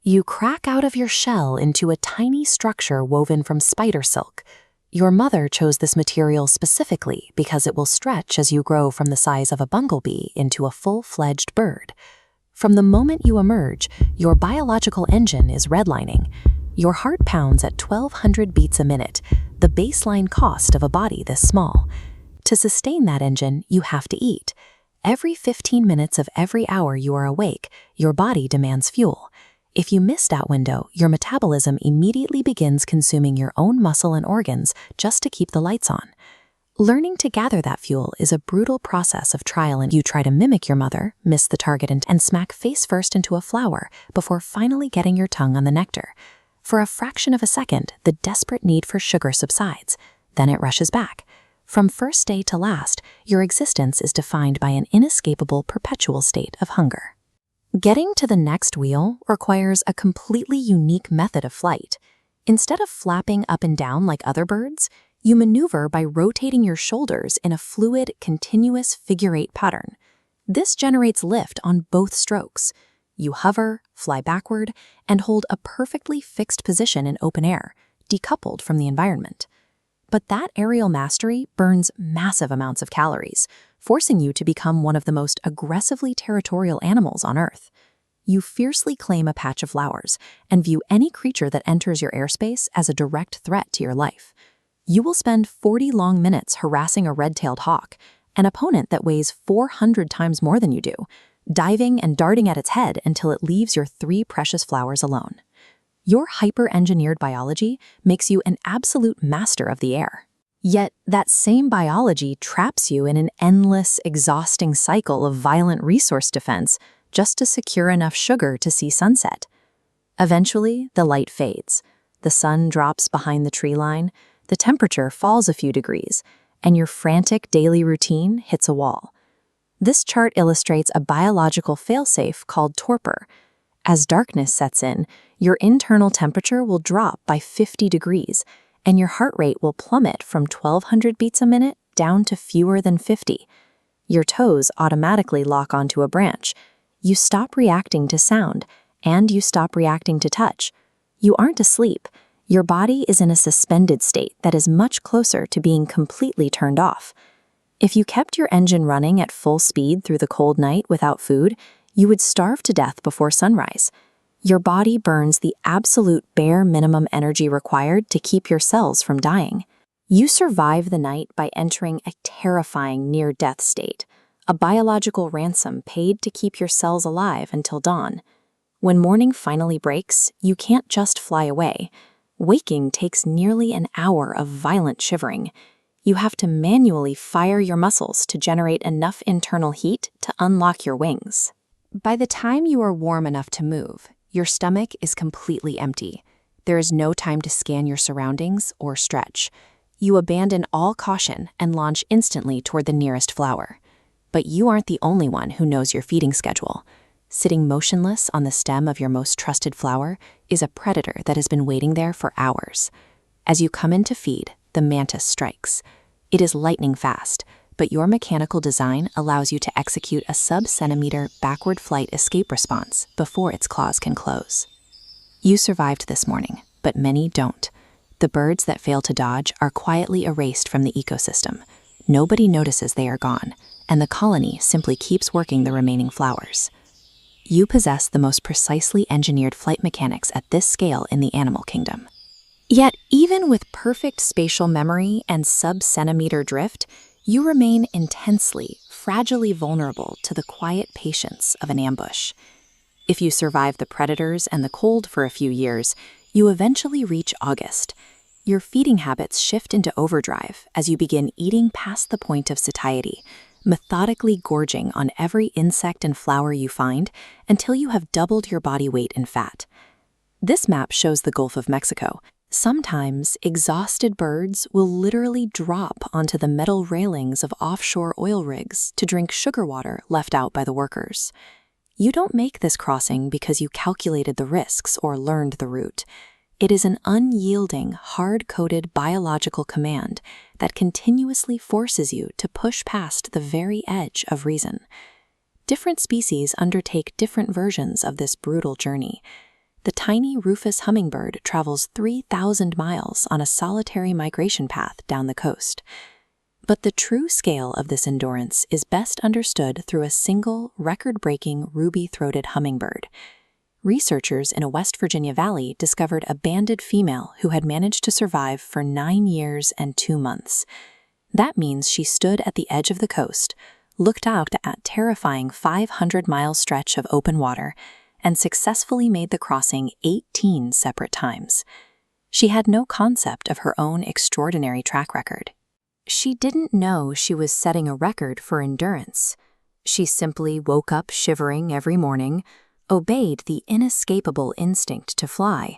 You crack out of your shell into a tiny structure woven from spider silk. Your mother chose this material specifically because it will stretch as you grow from the size of a bumblebee into a full-fledged bird. From the moment you emerge, your biological engine is redlining. Your heart pounds at 1,200 beats a minute, the baseline cost of a body this small. To sustain that engine, you have to eat. Every 15 minutes of every hour you are awake, your body demands fuel. If you miss that window, your metabolism immediately begins consuming your own muscle and organs just to keep the lights on. Learning to gather that fuel is a brutal process of trial, and you try to mimic your mother, miss the target, and smack face first into a flower before finally getting your tongue on the nectar. For a fraction of a second, the desperate need for sugar subsides. Then it rushes back. From first day to last, your existence is defined by an inescapable perpetual state of hunger. Getting to the next wheel requires a completely unique method of flight. Instead of flapping up and down like other birds, you maneuver by rotating your shoulders in a fluid, continuous figure-8 pattern. This generates lift on both strokes. You hover, fly backward, and hold a perfectly fixed position in open air, decoupled from the environment. But that aerial mastery burns massive amounts of calories, forcing you to become one of the most aggressively territorial animals on Earth. You fiercely claim a patch of flowers and view any creature that enters your airspace as a direct threat to your life. You will spend 40 long minutes harassing a red-tailed hawk, an opponent that weighs 400 times more than you do, diving and darting at its head until it leaves your 3 precious flowers alone. Your hyper-engineered biology makes you an absolute master of the air. Yet that same biology traps you in an endless, exhausting cycle of violent resource defense just to secure enough sugar to see sunset. Eventually, the light fades. The sun drops behind the tree line, the temperature falls a few degrees, and your frantic daily routine hits a wall. This chart illustrates a biological failsafe called torpor. As darkness sets in, your internal temperature will drop by 50 degrees, and your heart rate will plummet from 1,200 beats a minute down to fewer than 50. Your toes automatically lock onto a branch. You stop reacting to sound, and you stop reacting to touch. You aren't asleep. Your body is in a suspended state that is much closer to being completely turned off. If you kept your engine running at full speed through the cold night without food, you would starve to death before sunrise. Your body burns the absolute bare minimum energy required to keep your cells from dying. You survive the night by entering a terrifying near-death state, a biological ransom paid to keep your cells alive until dawn. When morning finally breaks, you can't just fly away. Waking takes nearly an hour of violent shivering. You have to manually fire your muscles to generate enough internal heat to unlock your wings. By the time you are warm enough to move, your stomach is completely empty. There is no time to scan your surroundings or stretch. You abandon all caution and launch instantly toward the nearest flower. But you aren't the only one who knows your feeding schedule. Sitting motionless on the stem of your most trusted flower is a predator that has been waiting there for hours. As you come in to feed, the mantis strikes. It is lightning fast, but your mechanical design allows you to execute a sub-centimeter backward flight escape response before its claws can close. You survived this morning, but many don't. The birds that fail to dodge are quietly erased from the ecosystem. Nobody notices they are gone, and the colony simply keeps working the remaining flowers. You possess the most precisely engineered flight mechanics at this scale in the animal kingdom. Yet, even with perfect spatial memory and sub-centimeter drift, you remain intensely, fragilely vulnerable to the quiet patience of an ambush. If you survive the predators and the cold for a few years, you eventually reach August. Your feeding habits shift into overdrive as you begin eating past the point of satiety, methodically gorging on every insect and flower you find until you have doubled your body weight in fat. This map shows the Gulf of Mexico. Sometimes, exhausted birds will literally drop onto the metal railings of offshore oil rigs to drink sugar water left out by the workers. You don't make this crossing because you calculated the risks or learned the route. It is an unyielding, hard-coded biological command that continuously forces you to push past the very edge of reason. Different species undertake different versions of this brutal journey. the tiny rufous hummingbird travels 3,000 miles on a solitary migration path down the coast. But the true scale of this endurance is best understood through a single, record-breaking ruby-throated hummingbird. Researchers in a West Virginia valley discovered a banded female who had managed to survive for 9 years and 2 months. That means she stood at the edge of the coast, looked out at a terrifying 500-mile stretch of open water, and successfully made the crossing 18 separate times. She had no concept of her own extraordinary track record. She didn't know she was setting a record for endurance. She simply woke up shivering every morning, obeyed the inescapable instinct to fly,